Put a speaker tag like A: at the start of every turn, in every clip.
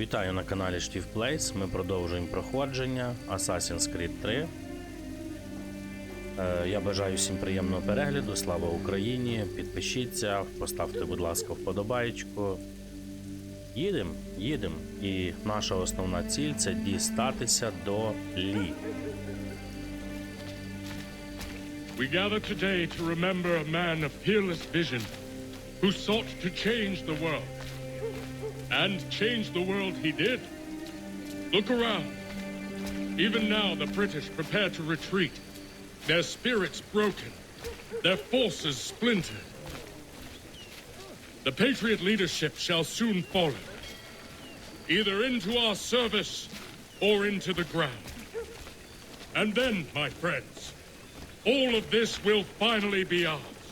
A: Вітаю на каналі Shtifplays. Ми продовжуємо проходження Creed 3. Я бажаю всім приємного перегляду. Слава Україні! Підпишіться, поставте, будь ласка, вподобайку. Їдемо. І наша основна ціль – це дістатися до Лі.
B: We gather today to remember a man of peerless vision who sought to change the world. And change the world he did. Look around. Even now the British prepare to retreat, their spirits broken, their forces splintered. The Patriot leadership shall soon follow, either into our service or into the ground. And then, my friends, all of this will finally be ours.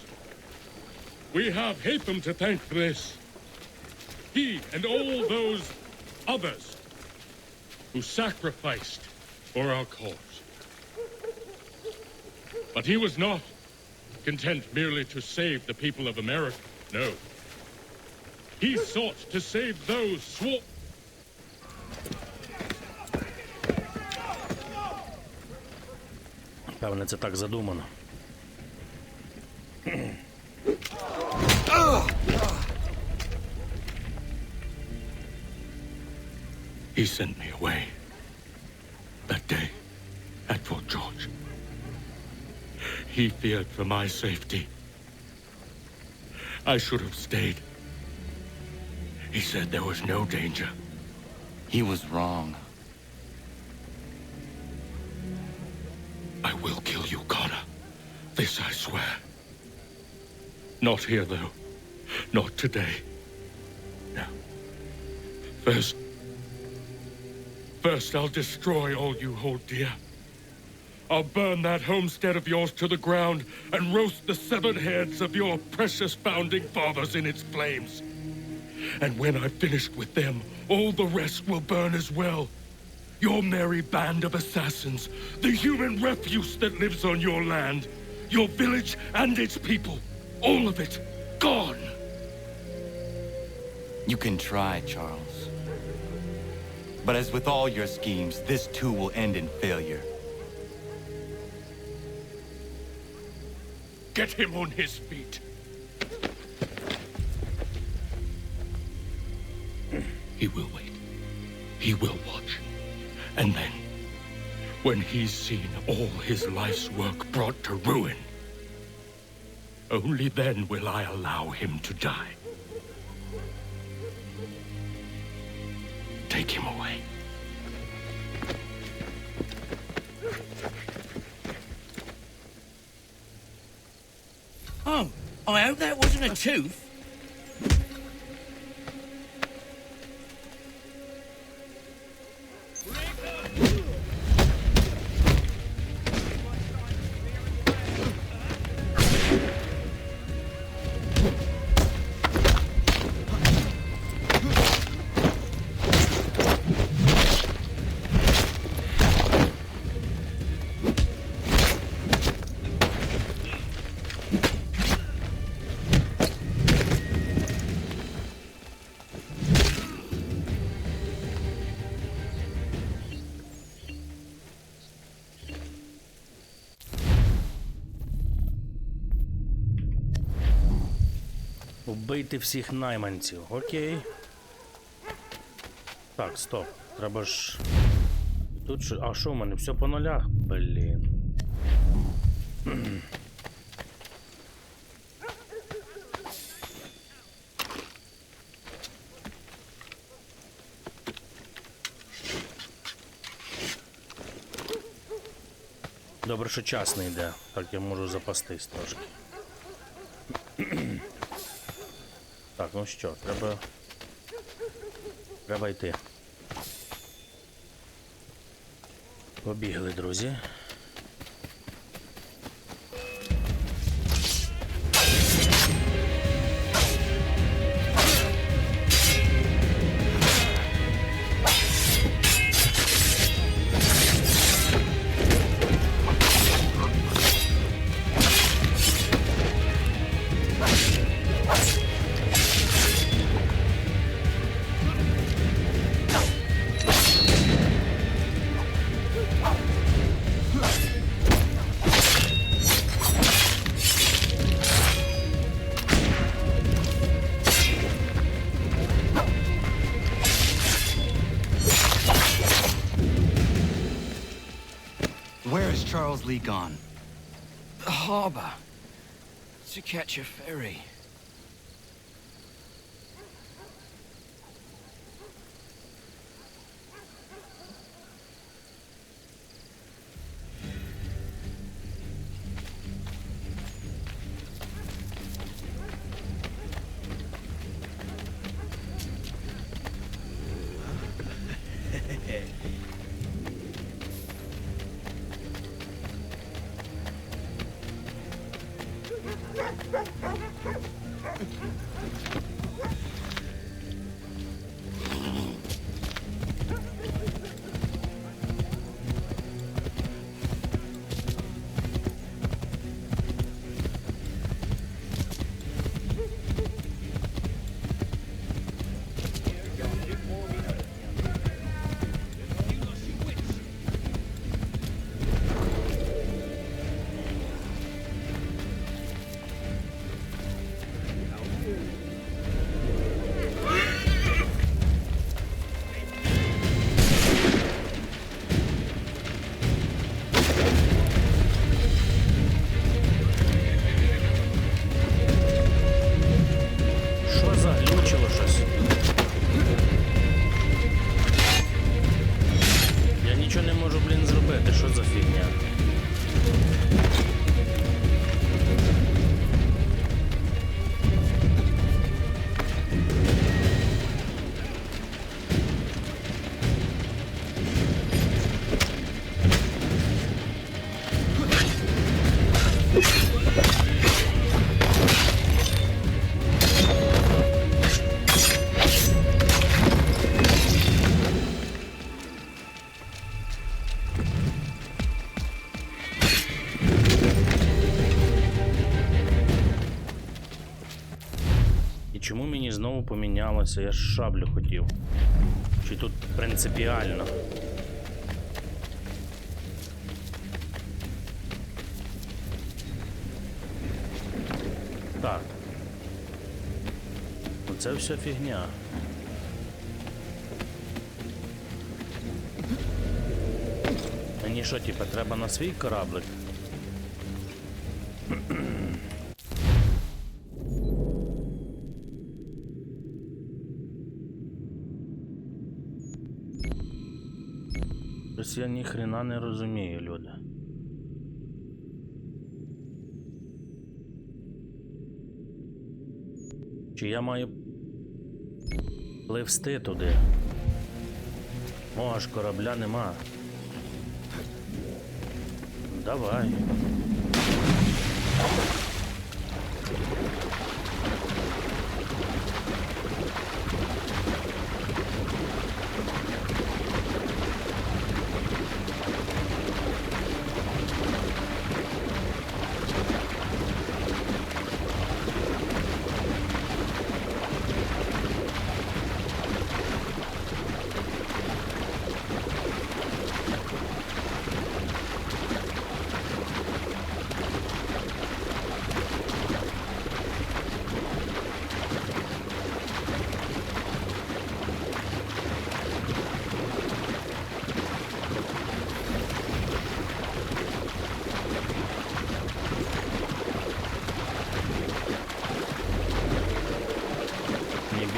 B: We have Hatham to thank for this. He and all those others who sacrificed for our cause. But he was not content merely to save the people of America. No. He sought to save those sworn...
A: Певне, це так задумано.
B: He sent me away that day at Fort George. He feared for my safety. I should have stayed. He said there was no danger.
C: He was wrong.
B: I will kill you, Connor. This I swear. Not here, though. Not today. No. First, I'll destroy all you hold dear. I'll burn that homestead of yours to the ground and roast the severed heads of your precious founding fathers in its flames. And when I've finished with them, all the rest will burn as well. Your merry band of assassins, the human refuse that lives on your land, your village and its people, all of it, gone.
C: You can try, Charles. But as with all your schemes, this too will end in failure.
B: Get him on his feet. He will wait. He will watch. And then, when he's seen all his life's work brought to ruin, only then will I allow him to die. Take him away.
D: Oh, I hope that wasn't a tooth.
A: Вбити всіх найманців. Окей. Так, стоп. Треба ж... Тут що... А що в мене? Все по нулях? Блін. Добре, що час не йде. Так я можу запастись трошки. Так, ну що, треба йти. Побігли, друзі.
C: Charles Lee gone?
D: The harbor. To catch a ferry.
A: Чому мені знову помінялося? Я ж шаблю хотів. Чи тут принципіально? Так. Оце все фігня. Мені що, типа, треба на свій кораблик? Щось я ніхрена не розумію, люди. Чи я маю пливсти туди? О, аж корабля нема. Давай.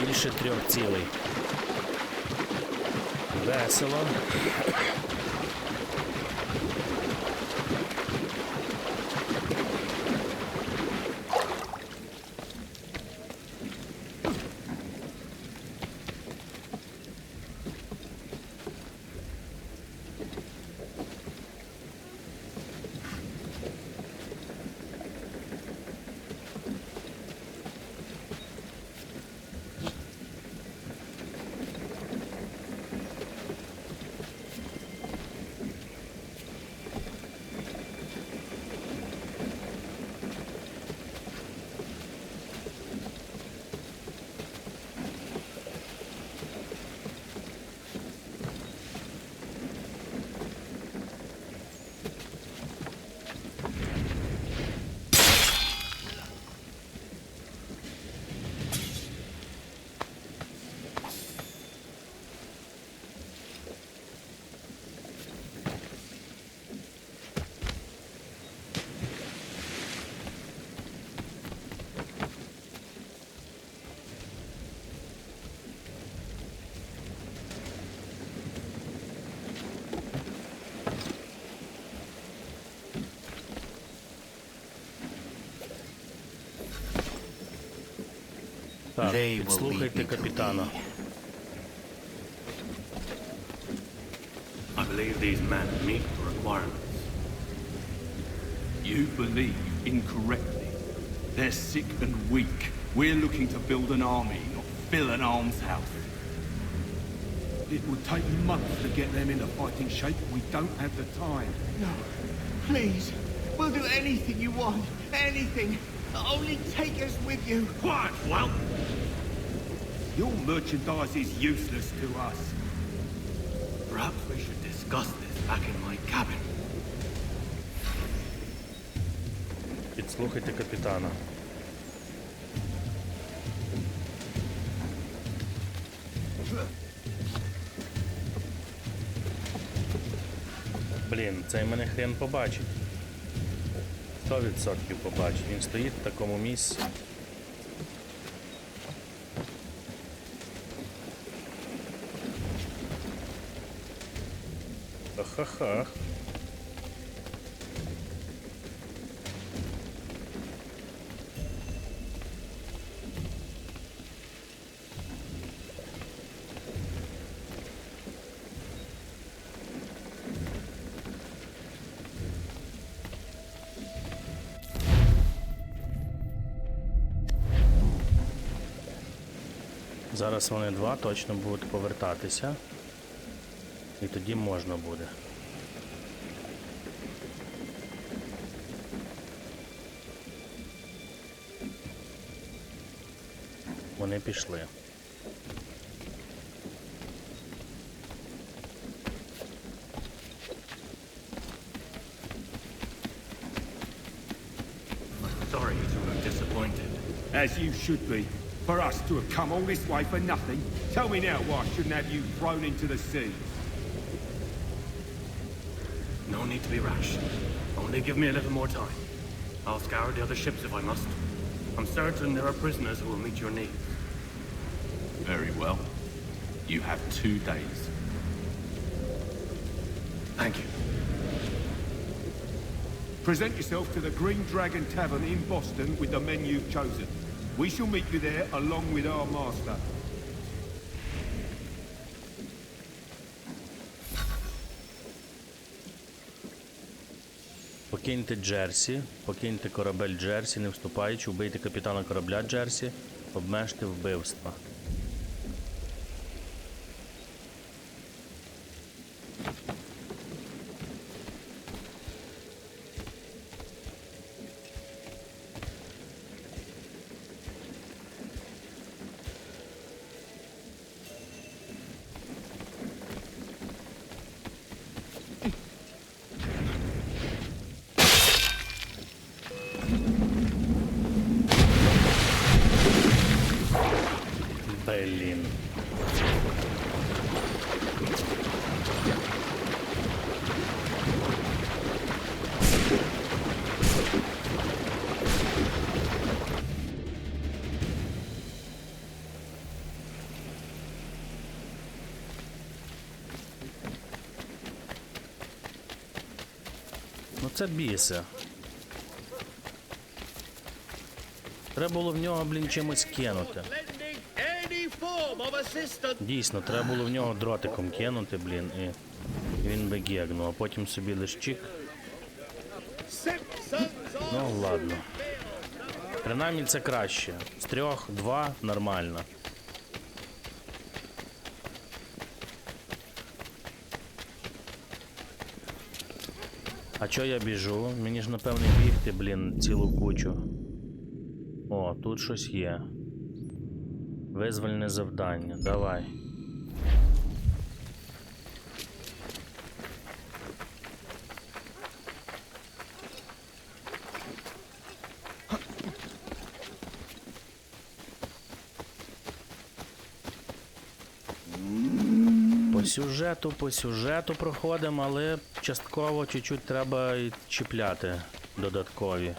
A: Більше 3 цілей. Весело. Так,
C: they will lead
A: підслухайте
C: me to
A: капітана.
C: thee.
E: I believe these men meet the requirements.
F: You believe incorrectly. They're sick and weak. We're looking to build an army, not fill an almshouse. It would take months to get them into fighting shape. We don't have the time.
G: No, please. We'll do anything you want. Anything. Only take us with you.
F: Quiet, whelp! Your merchandise is useless to us.
E: Perhaps we should discuss this back in my cabin.
A: Підслухайте капітана. Блін, цей мене хрен побачить. 100% побачить. Він стоїть в такому місці. Ха-ха-ха. Зараз вони два точно будуть повертатися. І тоді можна буде. Вони пішли.
E: Sorry to have disappointed.
F: As you should be. For us to have come all this way for nothing. Tell me now why I shouldn't have you thrown into the sea.
E: No need to be rash. Only give me a little more time. I'll scour the other ships if I must. I'm certain there are prisoners who will meet your needs.
F: Very well. You have 2 days.
E: Thank you.
F: Present yourself to the Green Dragon Tavern in Boston with the men you've chosen. We shall meet you there along with our master.
A: Покиньте Джерсі, покиньте корабель Джерсі, не вступаючи, вбийте капітана корабля Джерсі, обмежте вбивства. Блін. Ну це біси. Треба було в нього, блін, чимось кинути. Дійсно, треба було в нього дротиком кинути, блін, і він би гегнув, а потім собі лиш чик. Ну, ладно. Принаймні це краще. З 3 – 2 нормально. А чо я біжу? Мені ж, напевне, бігти, блін, цілу кучу. О, тут щось є. Визвольне завдання. Давай. По сюжету проходимо, але частково чуть-чуть треба і чіпляти додаткові.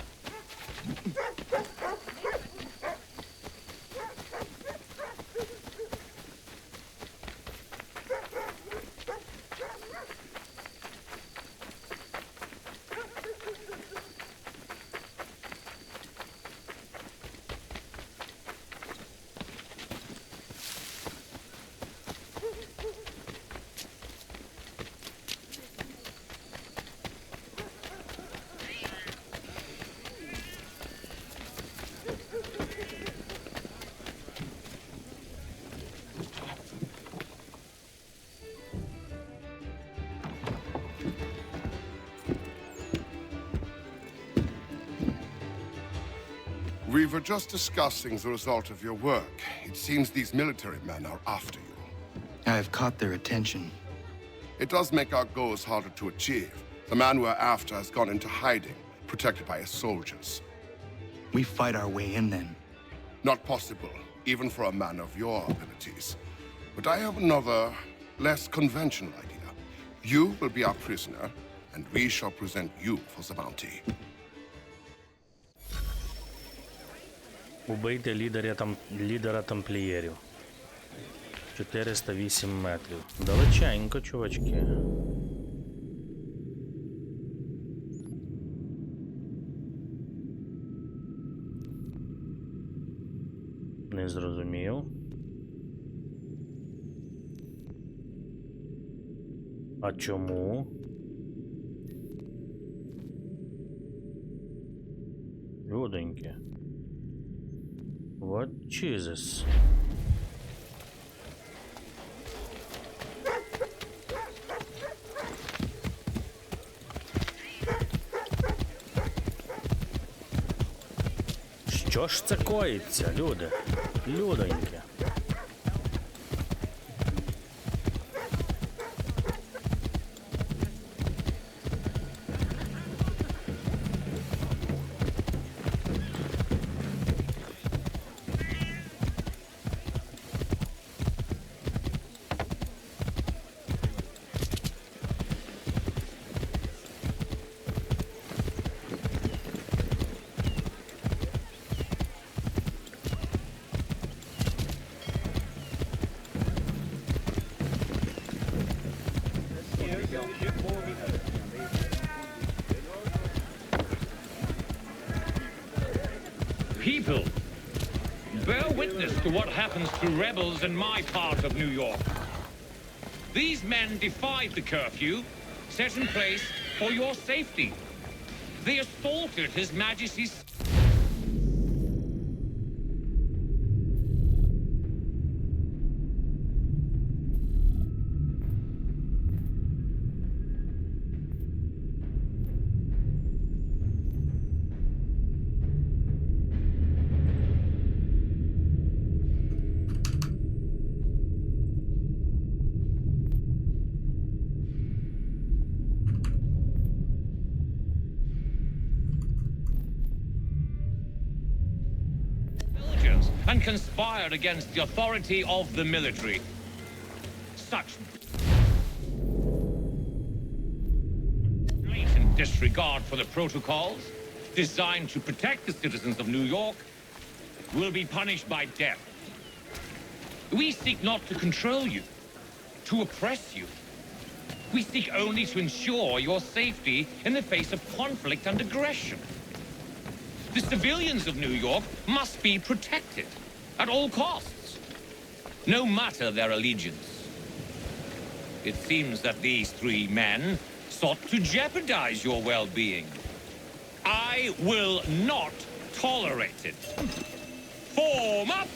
H: were just discussing the result of your work. It seems these military men are after you.
D: I have caught their attention.
H: It does make our goals harder to achieve. The man we're after has gone into hiding, protected by his soldiers.
D: We fight our way in then.
H: Not possible, even for a man of your abilities. But I have another, less conventional idea. You will be our prisoner, and we shall present you for the bounty.
A: Убийте лідера тамплієрів. 408 метрів. Далеченько, чувачки. Не зрозумів. А чому? Люденьки. What Jesus? Що ж це коїться, люди? Людоньки.
I: People, bear witness to what happens to rebels in my part of New York. These men defied the curfew set in place for your safety. They assaulted His Majesty's... and conspired against the authority of the military. Such blatant disregard for the protocols designed to protect the citizens of New York will be punished by death. We seek not to control you, to oppress you. We seek only to ensure your safety in the face of conflict and aggression. The civilians of New York must be protected at all costs, no matter their allegiance. It seems that these three men sought to jeopardize your well-being. I will not tolerate it. Form up!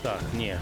A: Так, ні.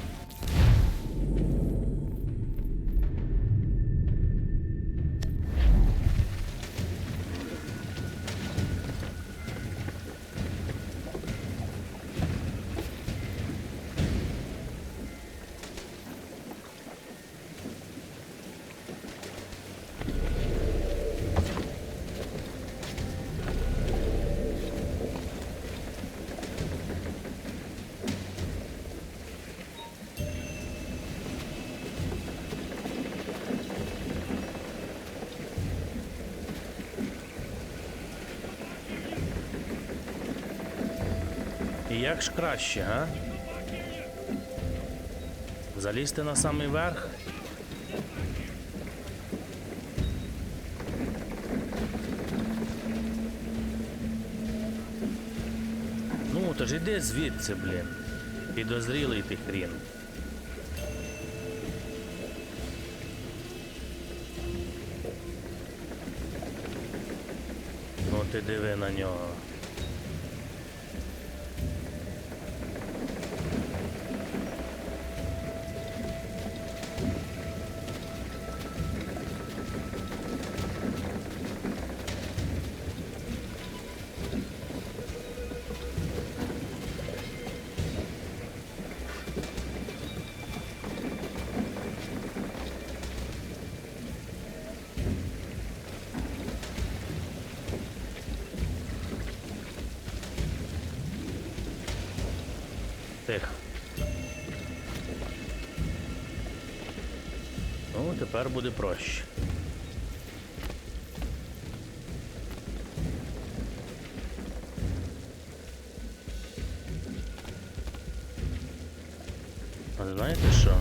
A: І як ж краще, га? Залізти на самий верх? Ну, то ж іди звідси, блін. Підозрілий ти хрін. Ну ти диви на нього. Тихо. Ну, тепер буде проще. А знаєте що?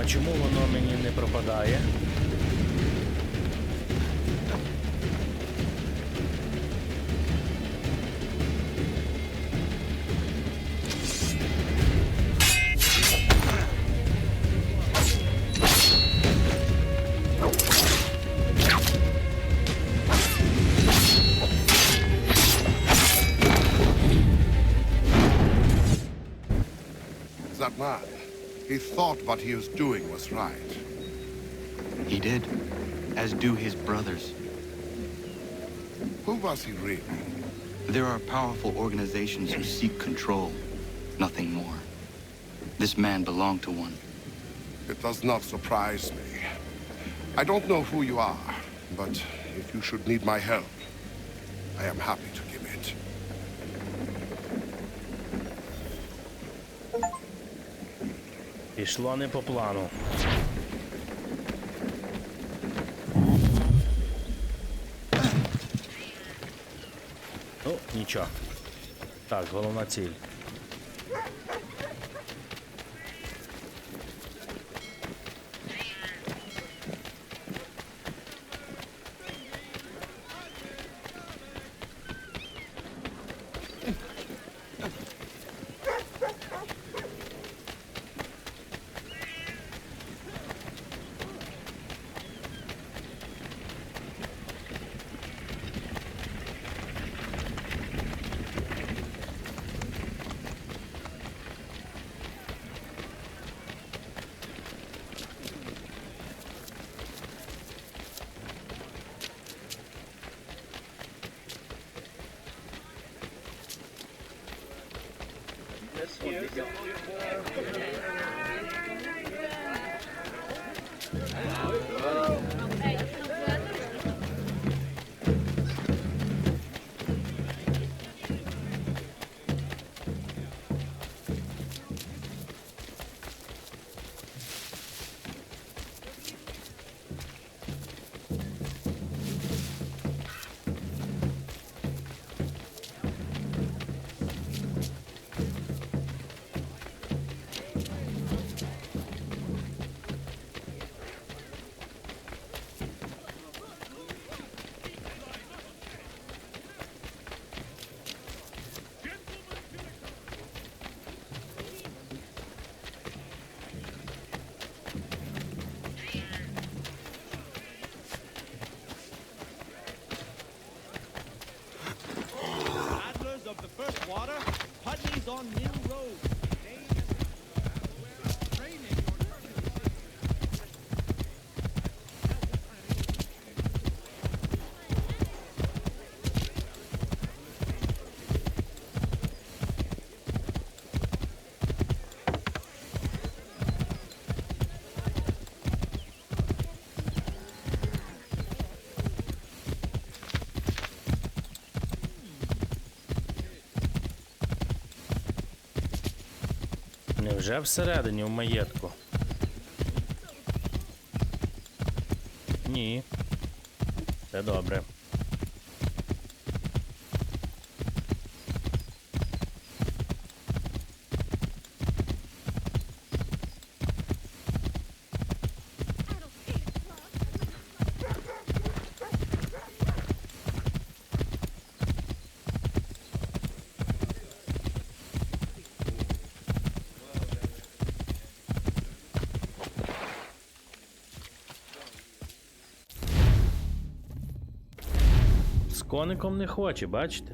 A: А чому воно мені не пропадає?
H: That man, he thought what he was doing was right.
D: He did, as do his brothers.
H: Who was he really?
D: There are powerful organizations who seek control, nothing more. This man belonged to one.
H: It does not surprise me. I don't know who you are, but if you should need my help, I am happy to give it.
A: Пішло не по плану. Ну, нічого. Так, головна ціль. Ми вже всередині в маєтку. Ні. Це добре. З коником не хоче, бачите?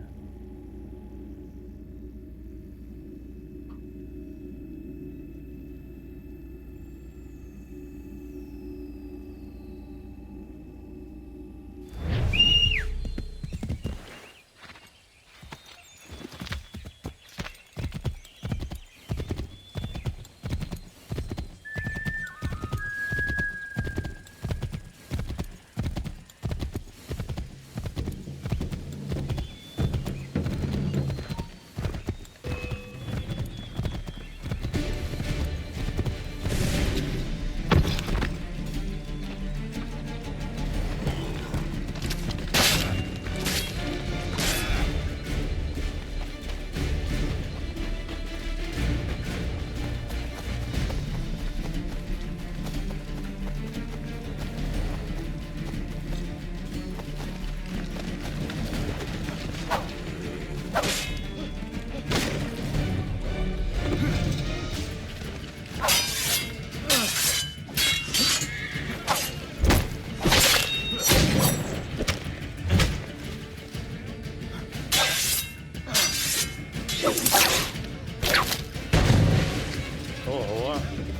A: Ого,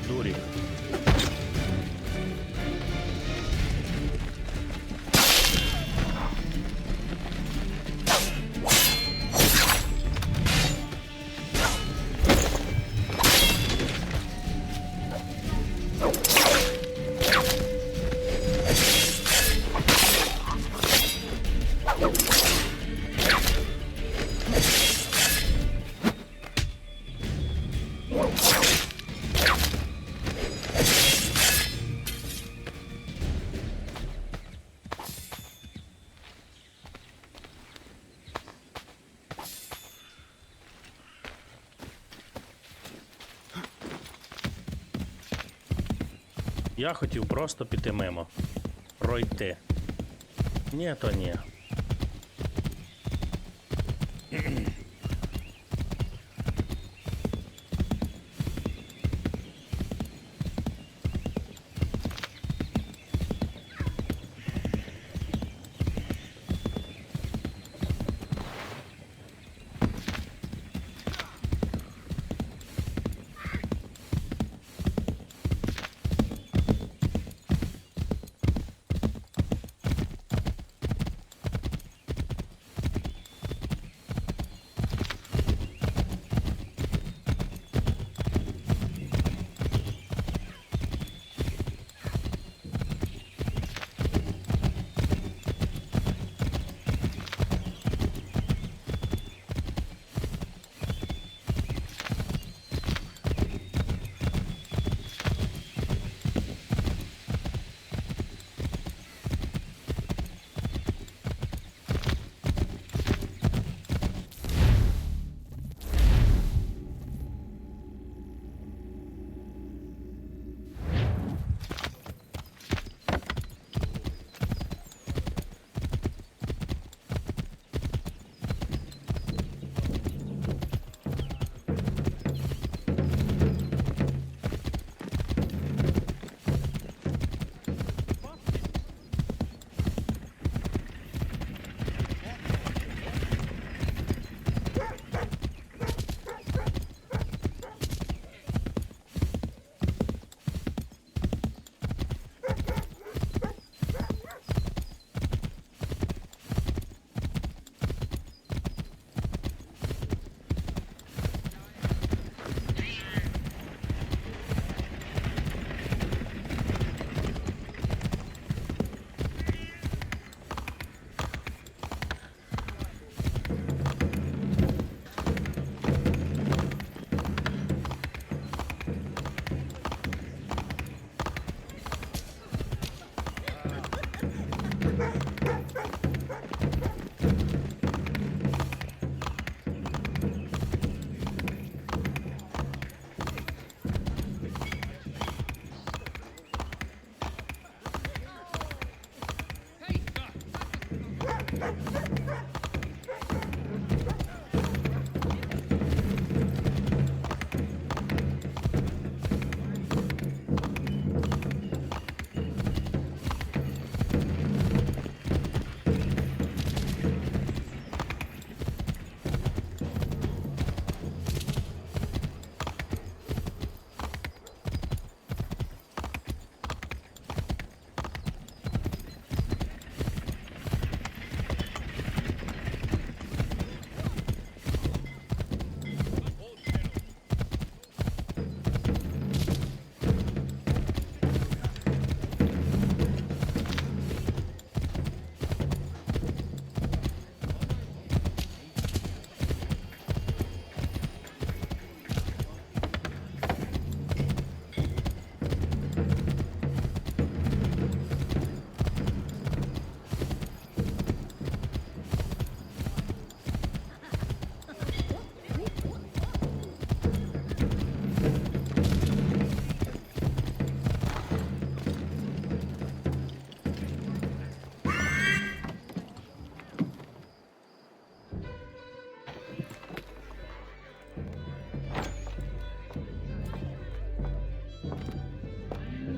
A: дурік. Я хотів просто піти мимо. Пройти. Ні, то ні.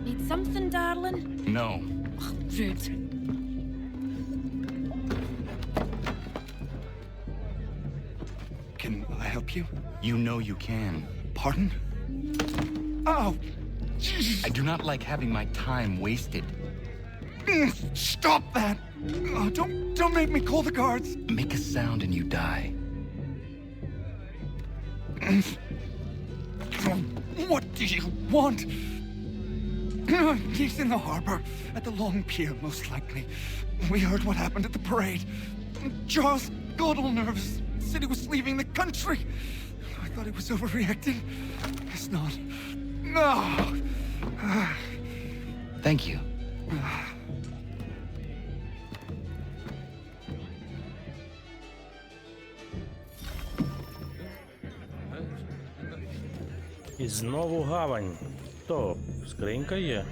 J: Need something, darling?
D: No.
J: Rude.
D: Can I help you? You know you can. Pardon? Oh! I do not like having my time wasted. Stop that! Oh, don't make me call the guards. Make a sound and you die. What do you want? He's in the harbor, at the long pier, most likely. We heard what happened at the parade. Charles got all nervous, said he was leaving the country. I thought he was overreacting. Guess not. No. Thank you.
A: І знову гавань. Стоп, скринька є.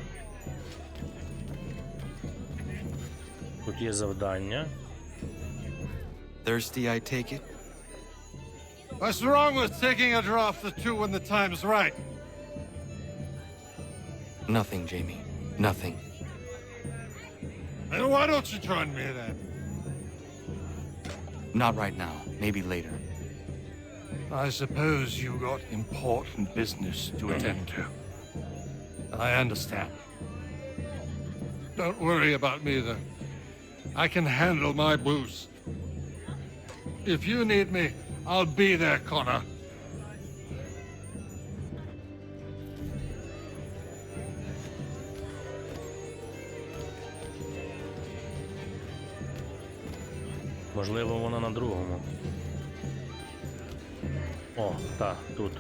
A: Тут є завдання.
D: Thirsty, I take it?
K: What's wrong with taking a draft or two when the time's right?
D: Nothing, Jamie. Nothing.
K: Then why don't you join me then?
D: Not right now. Maybe later.
K: I suppose you got important business to attend to. I understand. Don't worry about me then. I can handle my booze. If you need me, I'll be there, Connor.
A: Можливо, вона на другому. О, так, тут.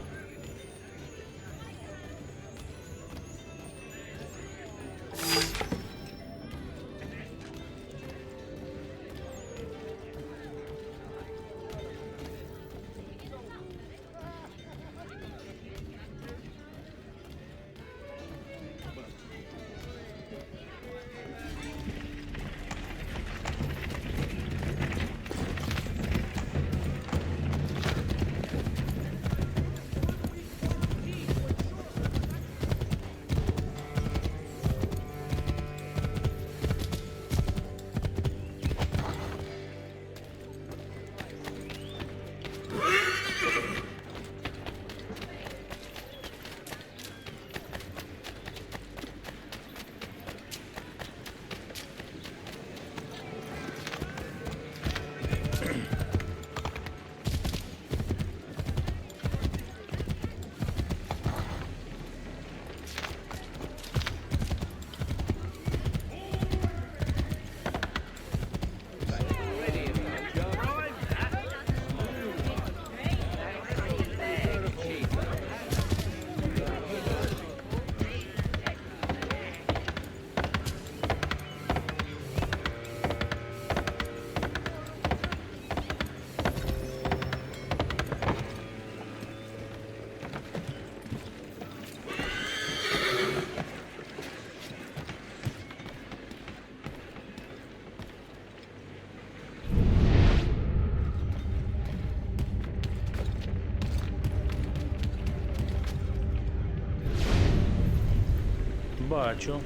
A: бачу.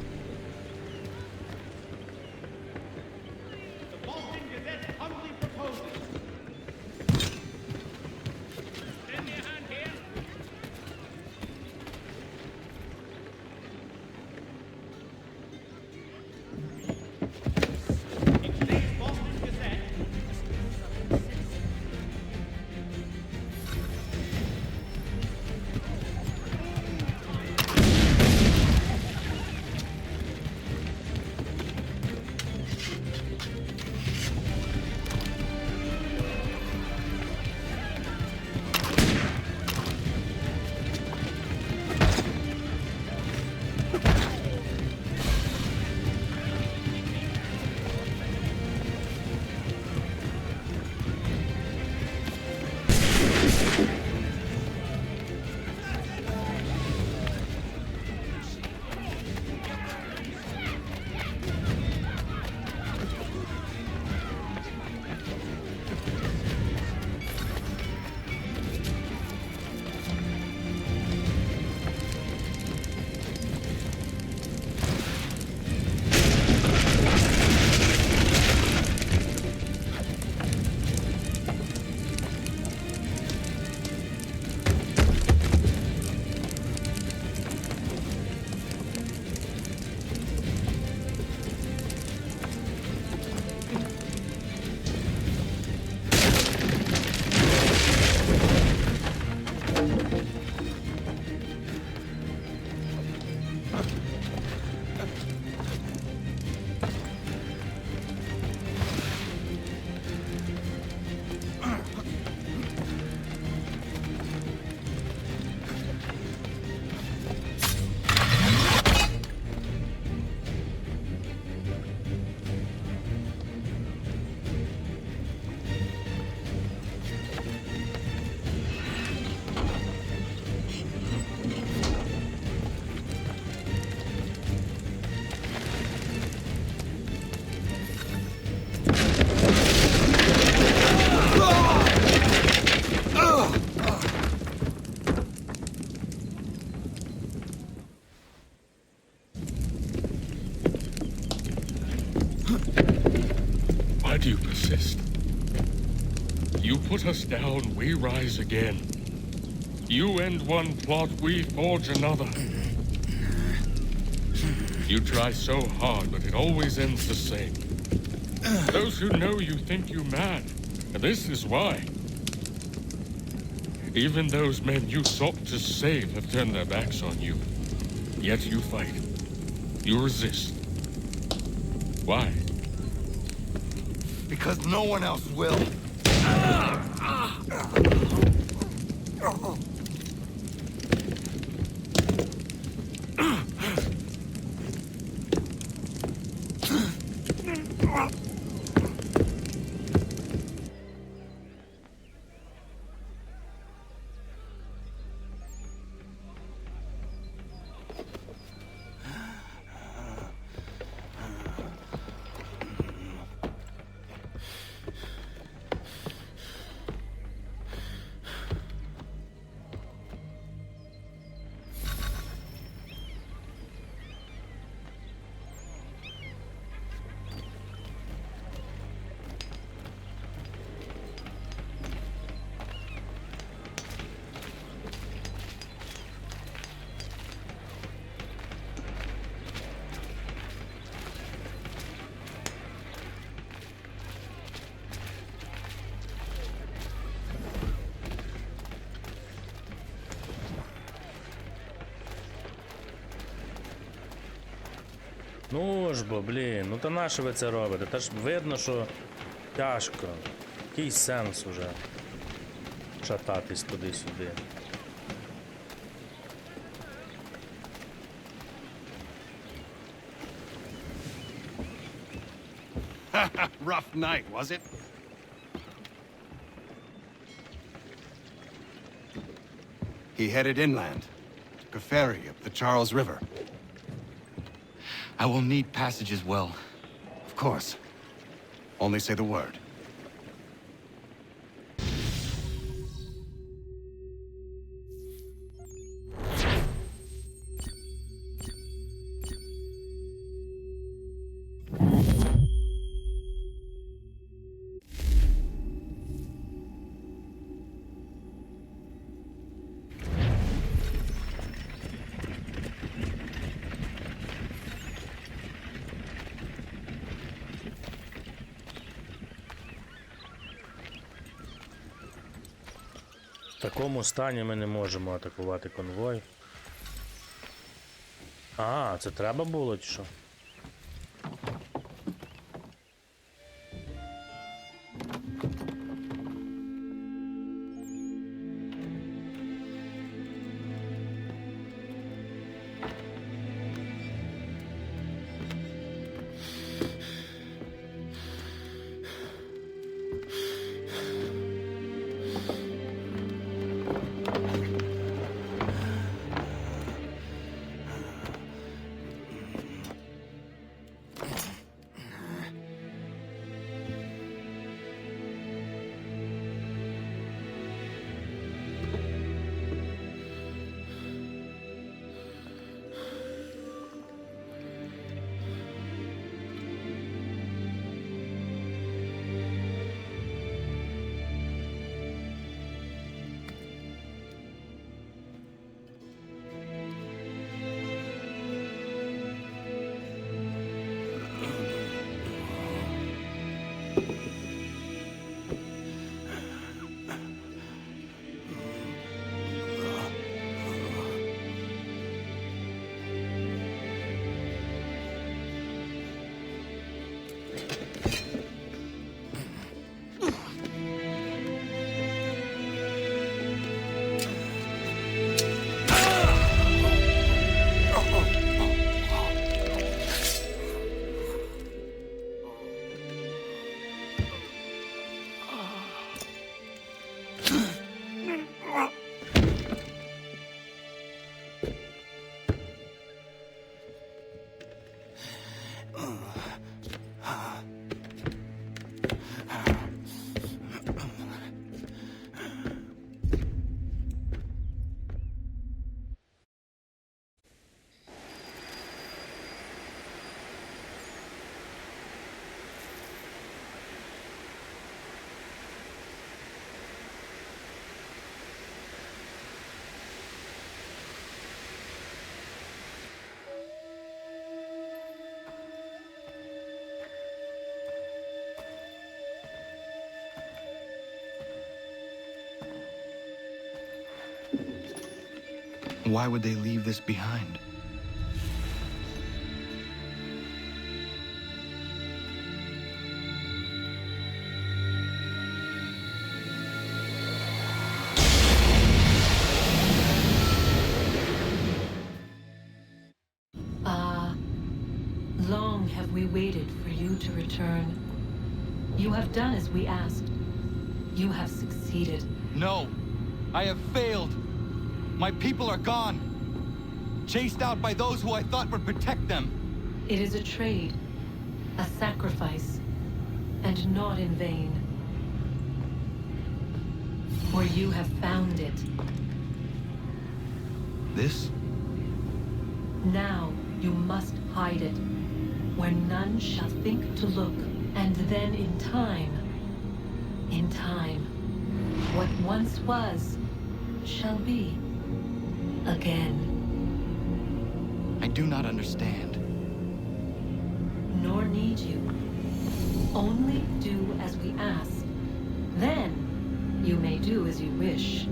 B: Why do you persist? You put us down, we rise again. You end one plot, we forge another. You try so hard, but it always ends the same. Those who know you think you mad, and this is why. Even those men you sought to save have turned their backs on you. Yet you fight. You resist. Why?
D: Because no one else will.
A: Ну ж бо, блін, ну та на що ви це робите? Та ж видно, що тяжко. Який сенс уже шататись туди-сюди.
D: Rough night, was it? He headed inland, took a ferry up the Charles River. I will need passage as well. Of course. Only say the word.
A: такому стані ми не можемо атакувати конвой. А, це треба було чи що?
D: Why would they leave this behind?
L: Long have we waited for you to return. You have done as we asked. You have succeeded.
C: No, I have failed. My people are gone. Chased out by those who I thought would protect them.
L: It is a trade, a sacrifice, and not in vain. For you have found it.
D: This?
L: Now you must hide it, where none shall think to look, and then in time, what once was, shall be again.
C: I do not understand.
L: Nor need you. Only do as we ask. Then you may do as you wish.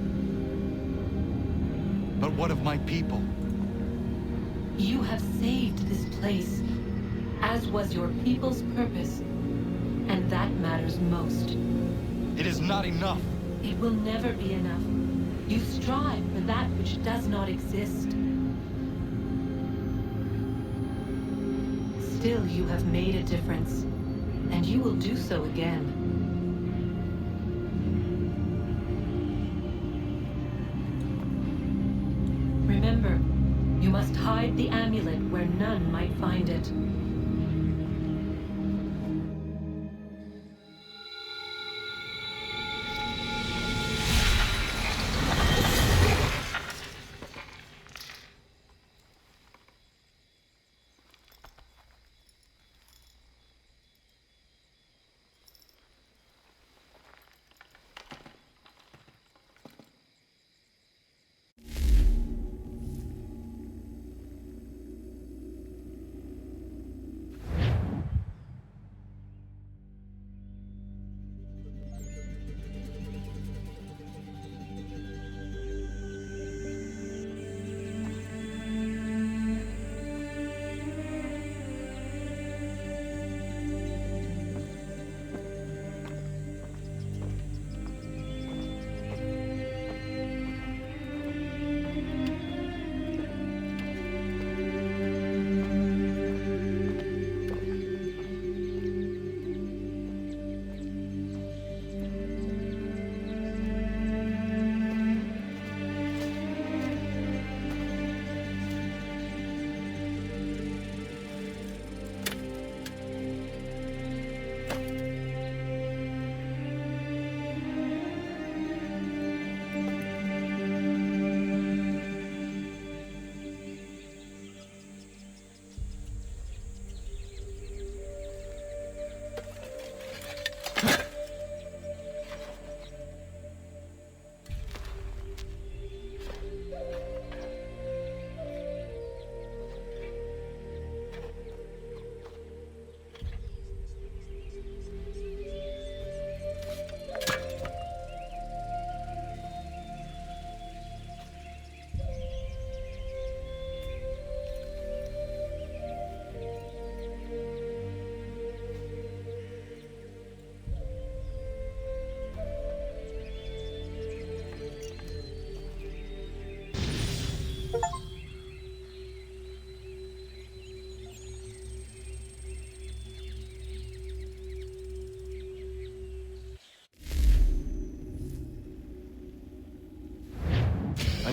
C: But what of my people?
L: You have saved this place, as was your people's purpose, and that matters most.
C: It is not enough.
L: It will never be enough. You strive for that which does not exist. Still, you have made a difference, and you will do so again. Remember, you must hide the amulet where none might find it.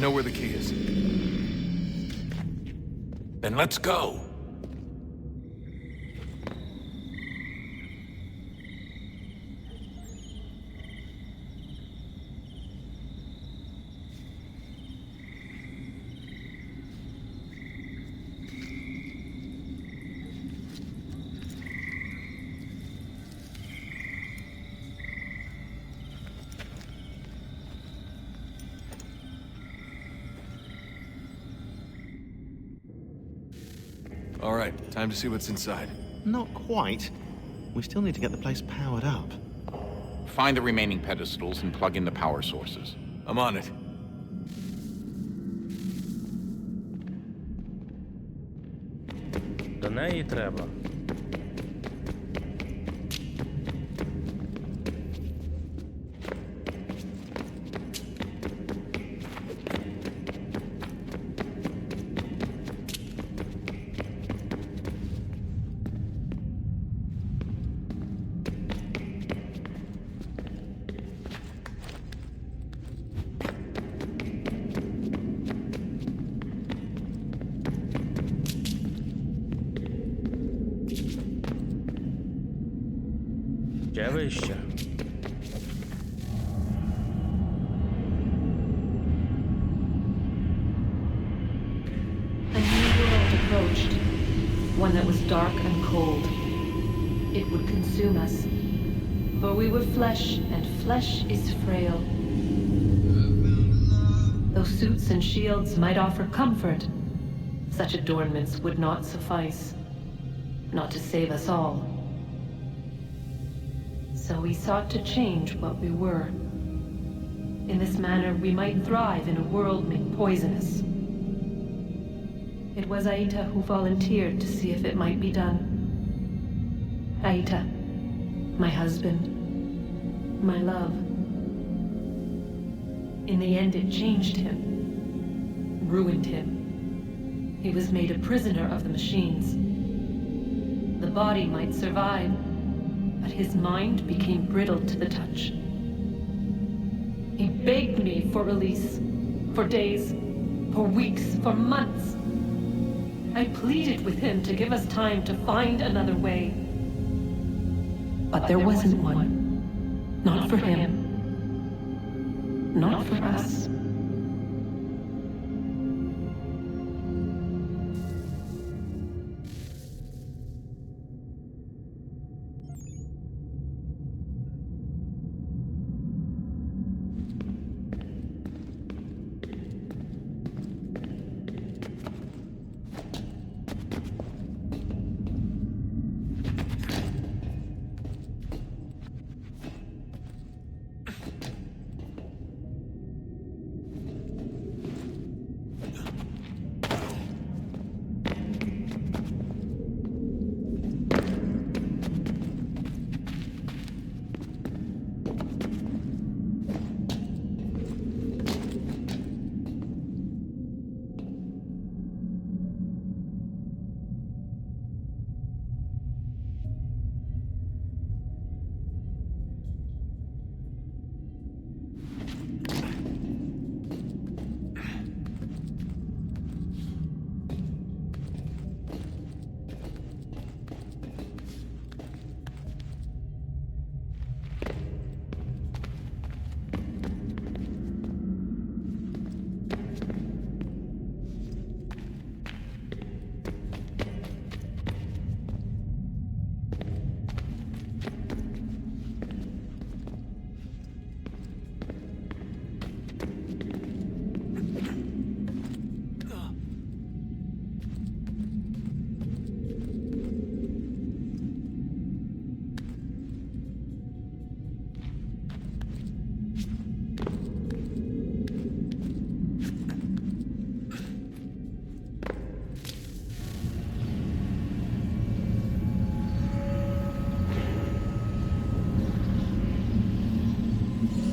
M: know where the key is.
N: Then let's go.
M: All right, time to see what's inside.
O: Not quite. We still need to get the place powered up.
N: Find the remaining pedestals and plug in the power sources.
M: I'm on it.
A: До неї треба. Ще вище.
L: A new world approached, one that was dark and cold. It would consume us, for we were flesh, and flesh is frail. Though suits and shields might offer comfort, such adornments would not suffice, not to save us all. So we sought to change what we were. In this manner, we might thrive in a world made poisonous. It was Aita who volunteered to see if it might be done. Aita, my husband, my love. In the end, it changed him, ruined him. He was made a prisoner of the machines. The body might survive, but his mind became brittle to the touch. He begged me for release, for days, for weeks, for months. I pleaded with him to give us time to find another way. But there wasn't one. Not for him. Not for us.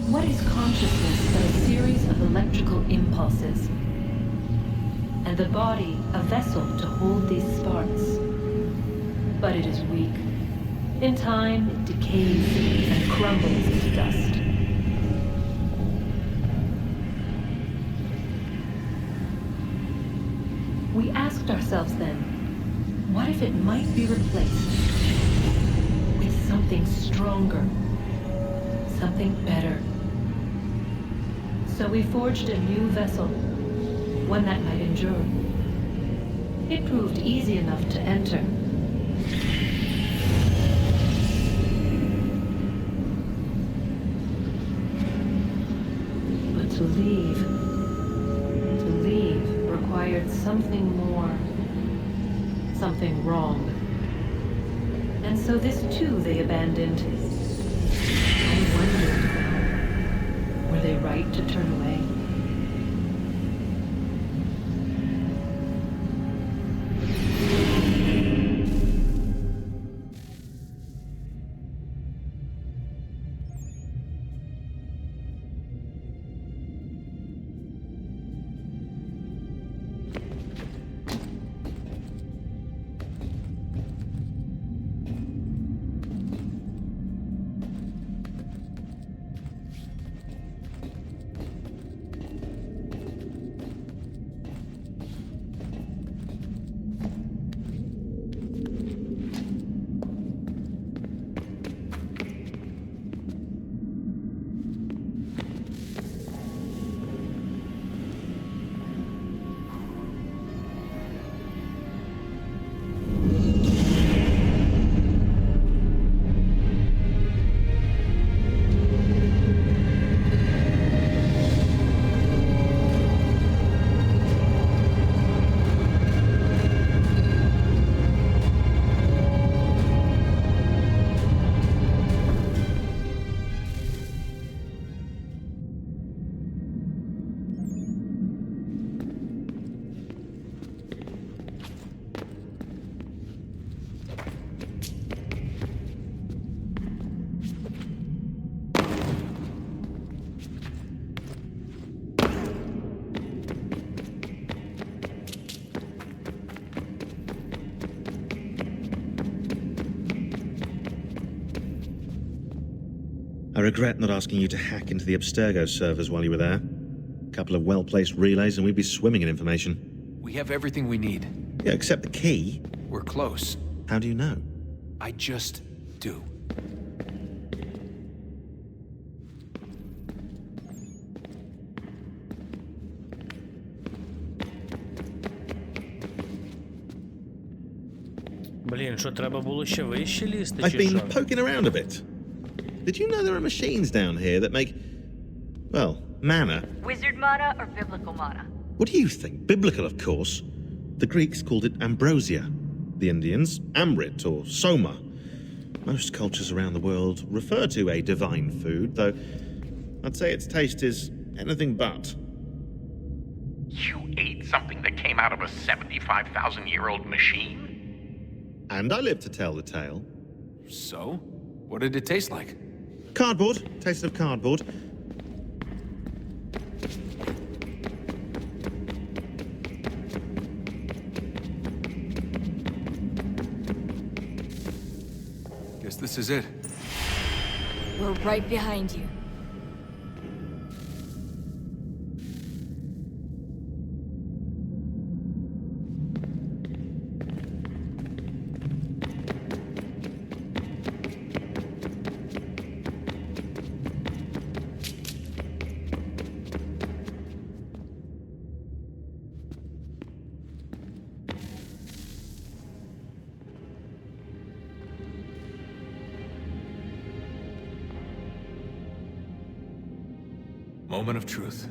L: What is consciousness but a series of electrical impulses? And the body a vessel to hold these sparks. But it is weak. In time, it decays and crumbles into dust. if it might be replaced with something stronger, something better. So we forged a new vessel, one that might endure. It proved easy enough to enter. But to leave required something more, something wrong. And so this too they abandoned. I wondered, were they right to turn away?
O: I regret not asking you to hack into the Abstergo servers while you were there. A couple of well-placed relays and we'd be swimming in information.
M: We have everything we need.
O: Yeah, except the key.
M: We're close.
O: How do you know?
M: I just do.
A: Блін, що треба було ще вище лізти,
O: I've
A: чи
O: been
A: що?
O: poking around a bit. Did you know there are machines down here that make, well, mana?
P: Wizard mana or biblical mana?
O: What do you think? Biblical, of course. The Greeks called it ambrosia. The Indians, amrit or soma. Most cultures around the world refer to a divine food, though I'd say its taste is anything but.
N: You ate something that came out of a 75,000-year-old machine?
O: And I live to tell the tale.
M: So? What did it taste like?
O: Cardboard. Taste of cardboard.
M: Guess this is it.
P: We're right behind you.
M: Moment of truth.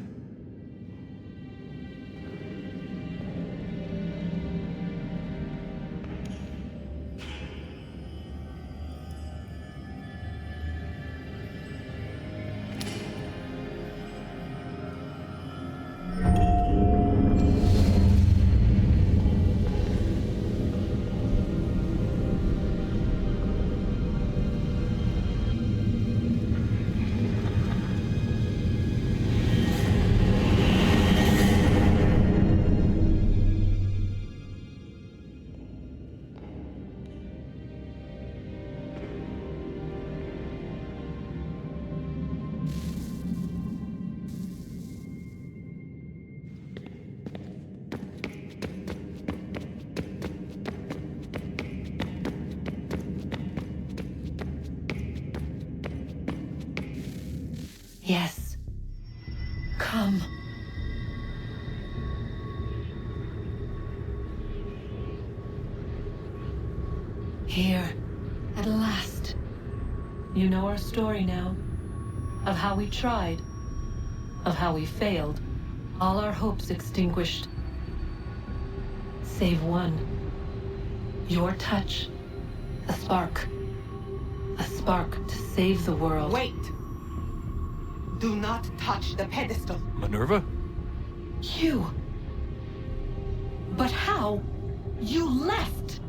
L: Yes. Come. Here, at last. You know our story now. Of how we tried. Of how we failed. All our hopes extinguished. Save one. Your touch. A spark. A spark to save the world.
G: Wait! Do not touch the pedestal.
K: Minerva?
L: You. But how? You left!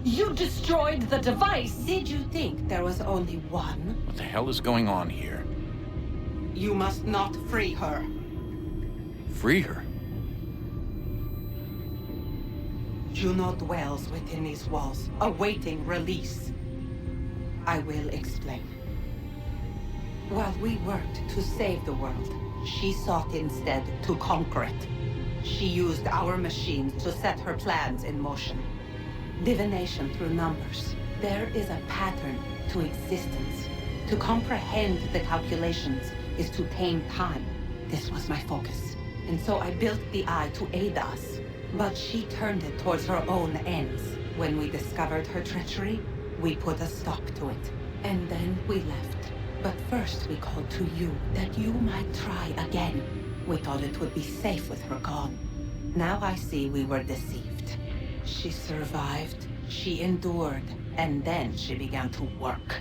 L: You destroyed the device!
G: Did you think there was only one?
M: What the hell is going on here?
G: You must not free her.
M: Free her?
G: Juno dwells within these walls, awaiting release. I will explain. While we worked to save the world, she sought instead to conquer it. She used our machines to set her plans in motion. Divination through numbers. There is a pattern to existence. To comprehend the calculations is to tame time. This was my focus. And so I built the eye to aid us. But she turned it towards her own ends. When we discovered her treachery, we put a stop to it. And then we left. But first we called to you, that you might try again. We thought it would be safe with her gone. Now I see we were deceived. She survived, she endured, and then she began to work.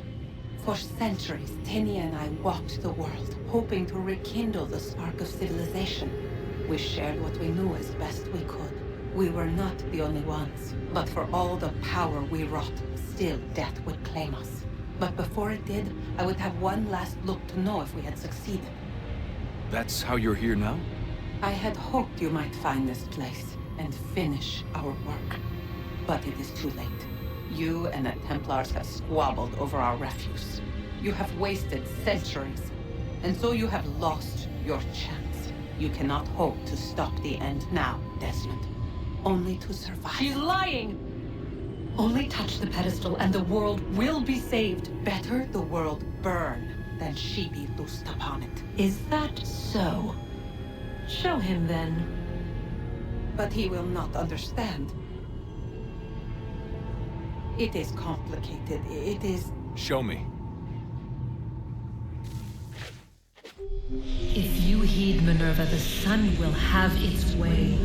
G: For centuries, Tinny and I walked the world, hoping to rekindle the spark of civilization. We shared what we knew as best we could. We were not the only ones, but for all the power we wrought, still death would claim us. But before it did, I would have one last look to know if we had succeeded.
M: That's how you're here now?
G: I had hoped you might find this place and finish our work. But it is too late. You and the Templars have squabbled over our refuse. You have wasted centuries, and so you have lost your chance. You cannot hope to stop the end now, Desmond. Only to survive.
L: She's lying! Only touch the pedestal and the world will be saved.
G: Better the world burn than she be loosed upon it.
L: Is that so? Show him then.
G: But he will not understand. It is complicated. It is...
M: Show me.
L: If you heed Minerva, the sun will have its way.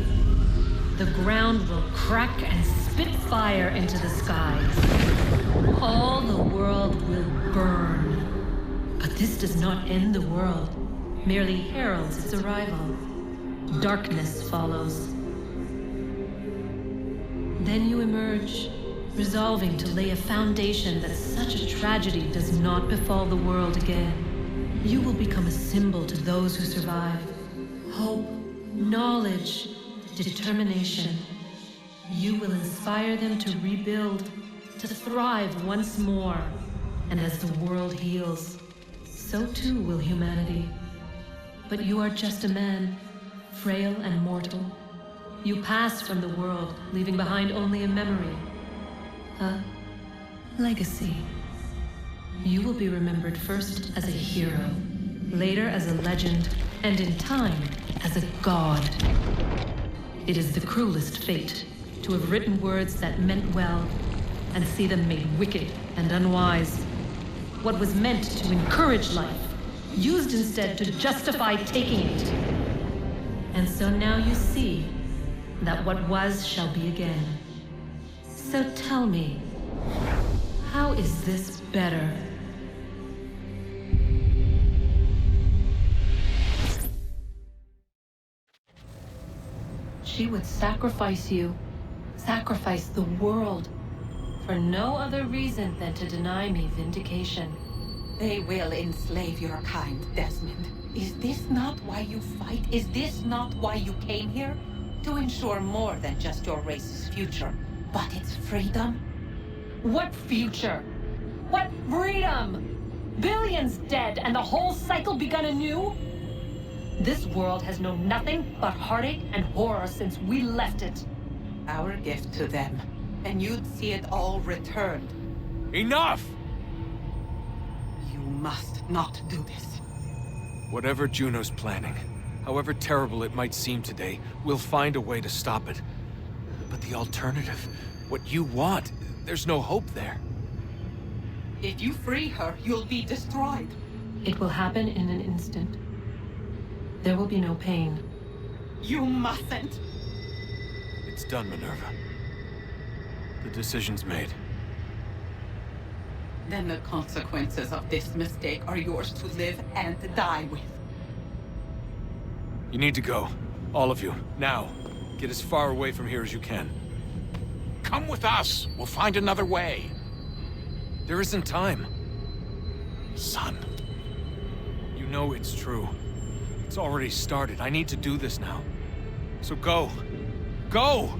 L: The ground will crack and spit fire into the skies. All the world will burn. But this does not end the world, merely heralds its arrival. Darkness follows. Then you emerge, resolving to lay a foundation that such a tragedy does not befall the world again. You will become a symbol to those who survive. Hope, knowledge, determination. You will inspire them to rebuild, to thrive once more. And as the world heals, so too will humanity. But you are just a man, frail and mortal. You pass from the world, leaving behind only a memory. A legacy. You will be remembered first as a hero, later as a legend, and in time, as a god. It is the cruelest fate, to have written words that meant well, and see them made wicked and unwise. What was meant to encourage life, used instead to justify taking it. And so now you see that what was shall be again. So tell me, how is this better? She would sacrifice you, sacrifice the world, for no other reason than to deny me vindication.
G: They will enslave your kind, Desmond. Is this not why you fight? Is this not why you came here? To ensure more than just your race's future, but its freedom?
L: What future? What freedom? Billions dead and the whole cycle begun anew? This world has known nothing but heartache and horror since we left it.
G: Our gift to them, and you'd see it all returned.
M: Enough!
G: You must not do this.
M: Whatever Juno's planning, however terrible it might seem today, we'll find a way to stop it. But the alternative, what you want, there's no hope there.
G: If you free her, you'll be destroyed.
L: It will happen in an instant. There will be no pain.
G: You mustn't.
M: It's done, Minerva. The decision's made.
G: Then the consequences of this mistake are yours to live and die with.
M: You need to go. All of you. Now. Get as far away from here as you can.
N: Come with us. We'll find another way.
M: There isn't time.
N: Son.
M: You know it's true. It's already started. I need to do this now. So go. Go!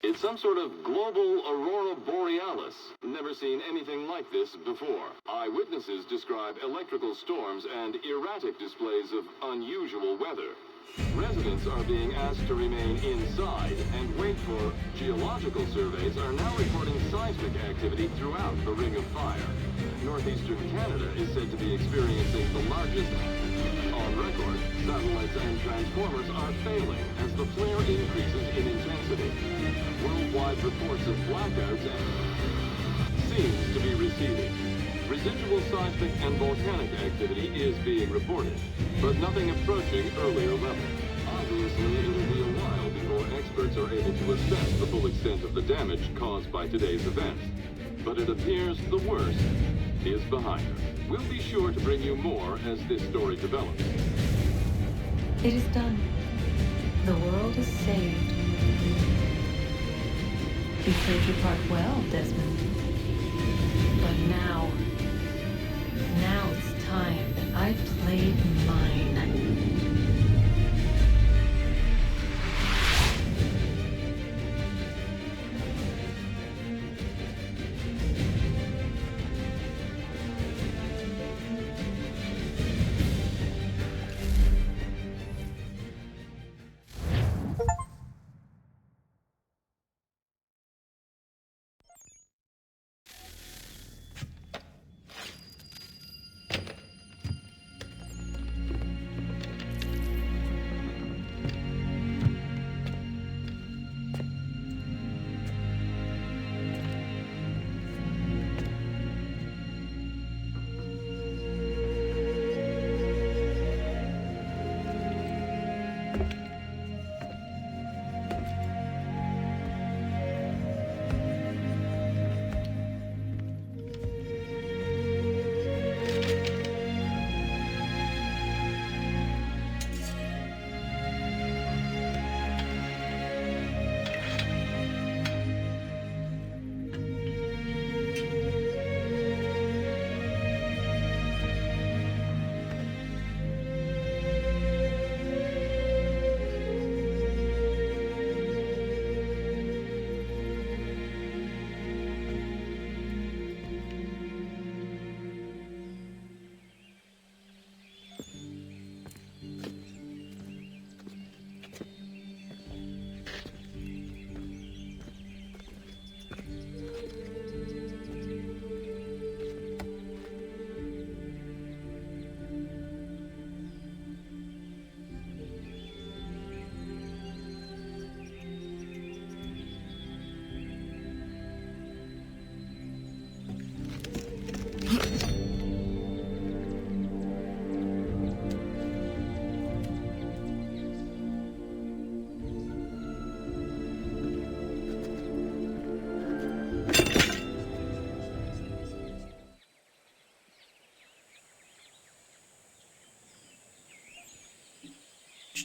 Q: It's some sort of global aurora borealis. Never seen anything like this before. Eyewitnesses describe electrical storms and erratic displays of unusual weather. Residents are being asked to remain inside and wait for geological surveys are now reporting seismic activity throughout the Ring of Fire. Northeastern Canada is said to be experiencing the largest on record. Satellites and transformers are failing as the flare increases in intensity. Worldwide reports of blackouts and seems to be receding. Residual seismic and volcanic activity is being reported, but nothing approaching earlier levels. Obviously, it'll be a while before experts are able to assess the full extent of the damage caused by today's events. But it appears the worst is behind us. We'll be sure to bring you more as this story develops.
L: It is done. The world is saved. You played your part well, Desmond. But now it's time that I played mine.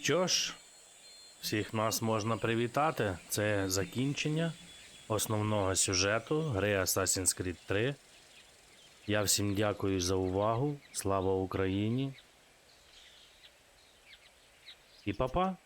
A: Що ж, всіх нас можна привітати. Це закінчення основного сюжету гри Assassin's Creed 3. Я всім дякую за увагу. Слава Україні! І па-па!